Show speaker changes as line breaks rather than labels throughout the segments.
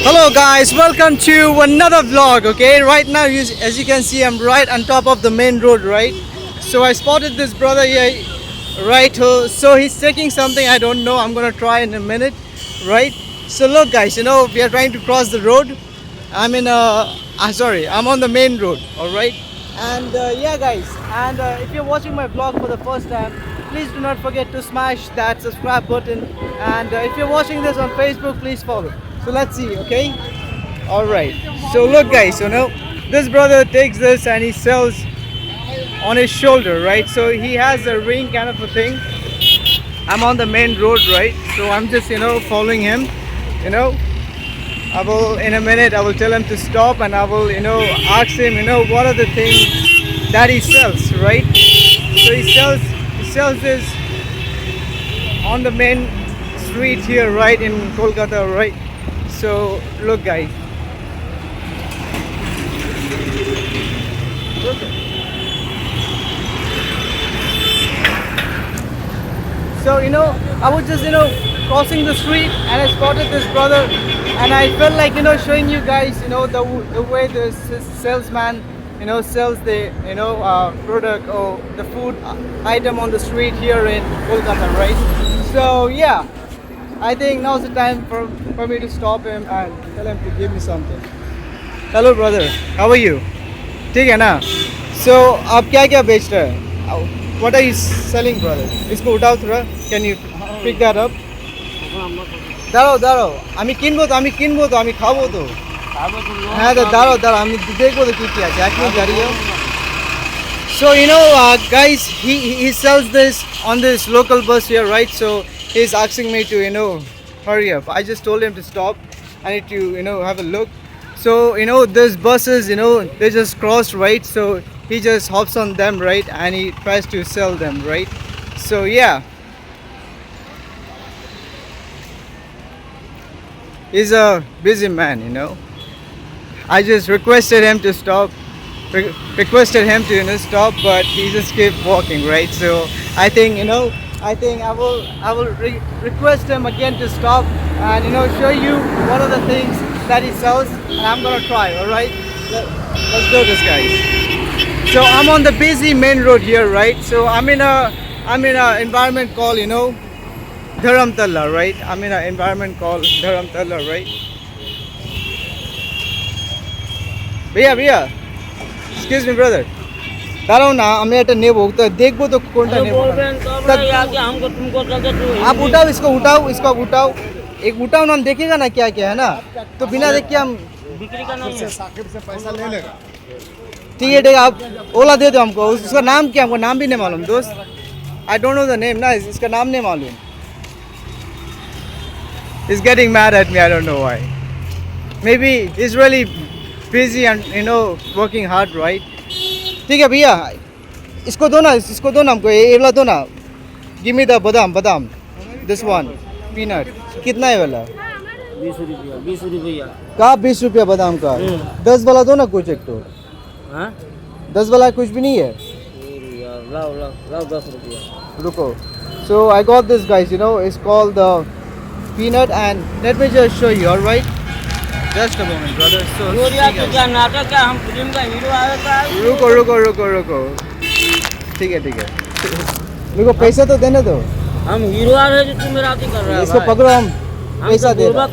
Hello guys, welcome to another vlog. Okay, right now as you can see, I'm right on top of the main road, right? So I spotted this brother here, right? So he's taking something, I don't know. I'm gonna try in a minute, right? So look guys, we are trying to cross the road. I'm on the main road, all right? And yeah guys, and if you're watching my vlog for the first time, please do not forget to smash that subscribe button. And if you're watching this on Facebook, please follow. So let's see, okay? All right. So look guys, this brother takes this and he sells on his shoulder, right? So he has a ring kind of a thing. I'm on the main road, right? So I'm just following him. you know I will, in a minute, I will tell him to stop, and I will, ask him, what are the things that he sells, right? So he sells this on the main street here, right, in Kolkata, right? So look, guys. So I was just crossing the street and I spotted this brother, and I felt like showing you guys the way the salesman sells the product or the food item on the street here in Kolkata, right? So yeah, I think now's the time for me to stop him and tell him to give me something. Hello brother, how are you? ठीक है ना? So आप क्या क्या बेच रहे हैं? What are you selling, brother? इसको उठाओ थोड़ा. Can you pick that up? দাঁড়াও দাঁড়াও, আমি কিনবো তো আমি খাবো তো. হ্যাঁ দাঁড়াও আমি দেখবো তো কি কি আছে. এক মিনিট দাঁড়িয়ে. So guys, he sells this on this local bus here, right? So he's asking me to hurry up. I just told him to stop. I need to have a look. So these buses, they just cross, right? So he just hops on them, right, and he tries to sell them, right? So yeah, he's a busy man. I just requested him to stop, requested him to stop, but he just kept walking, right? So I think I will request him again to stop and show you what are the things that he sells, and I'm gonna try. All right, let's do this, guys. So I'm on the busy main road here, right? So I'm in a environment called Dharamtala, right? I'm in an environment called Dharamtala, right? भैया excuse me brother, दाঁড়াও না, আমি একটা নেবো তো, দেখবো তো কোনটা নেবো. आप उठाओ इसको उठाओ, एक उठाओ ना, हम देखेगा ना क्या क्या है ना, तो बिना देख के हम बिक्री का नहीं है. साकिब से पैसा ले लेगा. ठीक है आप ओला दे दो हमको. उसका नाम क्या, हमको नाम भी नहीं मालूम दोस्त. I don't know the name ना, इसका नाम नहीं मालूम. He's getting mad at me, I don't know why. Maybe he's really busy and working hard, right? ठीक है भैया, इसको दो ना हमको, ये वाला दो ना. Give me the बादाम this one peanut. कितना है वाला? 20 रुपया. कहाँ 20 रुपया बादाम का? 10 वाला दो ना कुछ एक तो. 10 वाला कुछ भी नहीं है. लाओ 10 रुपया. रुको. So I got this, guys, it's called the peanut, and let me just show you, all right? Just a moment brother. So क्या नाटक क्या, हम फिल्म का हीरो आया था. रुको. ठीक है मेरे को पैसा तो देने दो. हम हीरो आ रहे हैं, तू मेरा आती कर रहा है. इसको पकड़ो, हम पैसा दे रहा है.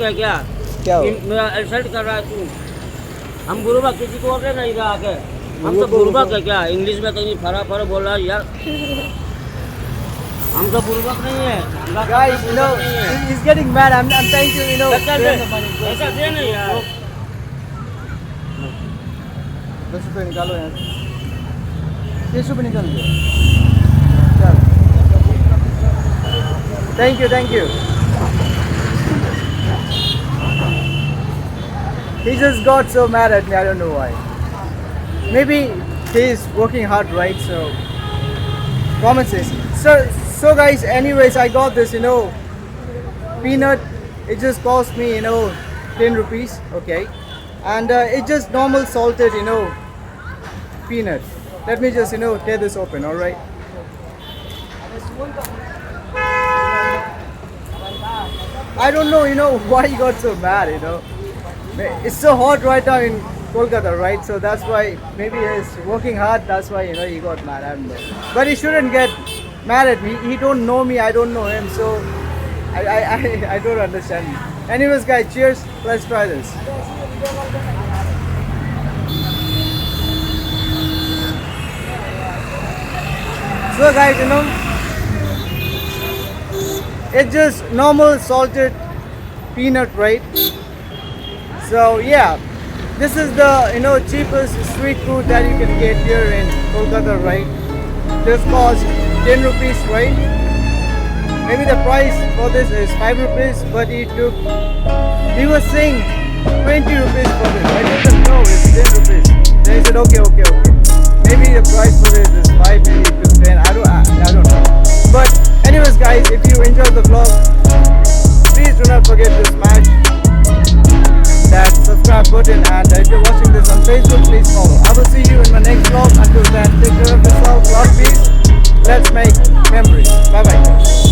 क्या हो? मेरा इंसल्ट कर रहा है तू. हम गुरुबा किसी को और नहीं रहा के. हम तो गुरुबा क्या इंग्लिश में कहीं फरा बोल रहा है यार. हम तो गुरुबा नहीं है. Guys, he's getting mad. I'm trying to पैसा दे ना यार. 10 रुपये निकालो यार. 30 रुपये निकाल दो. Thank you. He just got so mad at me, I don't know why. Maybe he's working hard, right? So promises. So guys, anyways, I got this peanut. It just cost me 10 rupees, okay? And it's just normal salted peanut. Let me just tear this open, all right? I don't know, why he got so mad, It's so hot right now in Kolkata, right? So that's why maybe he's working hard. That's why he got mad. I don't know. But he shouldn't get mad at me. He don't know me. I don't know him. So I don't understand. Anyways, guys, cheers. Let's try this. So guys, it's just normal salted peanut, right? So yeah, this is the cheapest street food that you can get here in Kolkata, right? This costs 10 rupees, right? Maybe the price for this is 5 rupees, but he was saying 20 rupees for this. I didn't know it's 10 rupees. Then he said okay. Maybe the price for this is 5, maybe it was 10. I don't know. But anyways, guys, if you enjoyed the vlog, please do not forget to smash that subscribe button, and if you're watching this on Facebook, please follow. I will see you in my next vlog. Until then, take care of yourself, love, peace. Let's make memories. Bye bye.